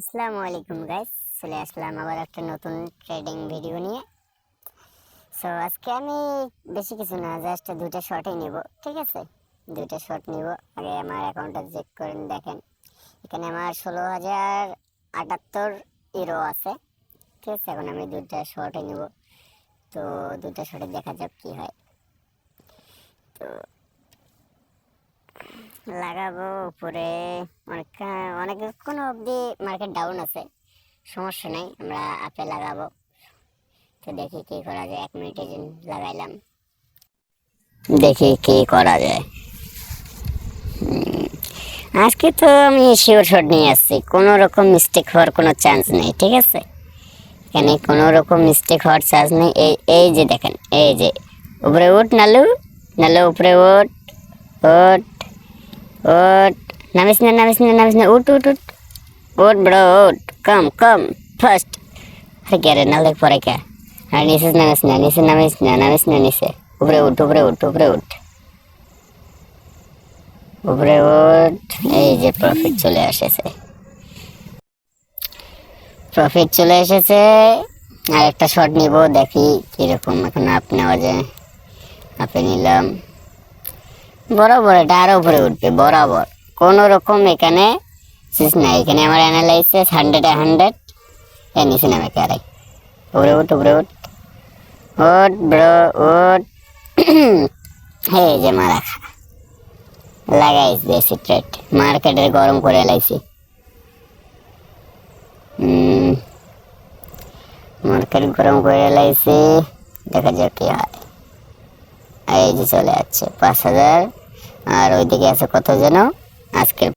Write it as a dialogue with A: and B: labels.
A: আসসালামু আলাইকুম গাইস, চলে আসলাম আবার একটা নতুন ট্রেডিং ভিডিও নিয়ে। সো আজকে আমি বেশি কিছু না, জাস্ট দুইটা শটই নিব। ঠিক আছে, দুইটা শট নিব। আগে আমার অ্যাকাউন্টটা চেক করেন, দেখেন এখানে আমার 16,078 ইউরো আছে। ঠিক আছে, এখন আমি দুইটা শটই নিব। তো দুইটা শটে দেখা যাক কি হয়। তো লাগাবো উপরে। অনেক অনেকক্ষণ অবধি মার্কেট ডাউন আছে, সমস্যা নেই, আমরা আপে লাগাবো। তো দেখি কি করা যায়, 1 মিনিটের জন্য লাগাইলাম, দেখি কি করা যায়। আজকে তো আমি শিওর শট নিয়ে আসছি, কোনো রকম মিস্টেক হওয়ার কোনো চান্স নেই। ঠিক আছে, এখানে কোনো রকম মিস্টেক হওয়ার চান্স নেই। এই এই যে দেখেন, এই যে উপরে উঠ নালু, নালু উপরে উঠ, উঠ উঠ, নামিস না নামিস না নামিস না, উঠ উঠ উঠ উঠ বড় উঠ, কম কম ফার্স্ট। আরে কে রে, নালে পরে কে? আর নিচে নামিস না, নিচে নামিস না, নামিস না নিচে, উপরে উঠ উপরে উঠ উপরে উঠ উপরে উঠ। এই যে প্রফিট চলে এসেছে, প্রফিট চলে এসেছে। আর একটা শট নিব, দেখি কিরকম এখন আপ নেওয়া যায়। আপে নিলাম, বরাবর এটা আরো উপরে উঠবে, বরাবর কোনো রকম এখানে শেষ নাই। এখানে আমার অ্যানালাইসিস 100-100। এ নিচে নামে কে? আরে উপরে উঠ উপরে উঠ উঠ ব্রো উঠ। এই যে মারা লাগাইছি বেশি ট্রেড, মার্কেটের গরম করে লাইছি। মার্কেট গরম করে লাইছি, দেখা যাক কি হয়। এই যে চলে যাচ্ছে 5,000, আর ওইদিকে আছে কত যেন আজকের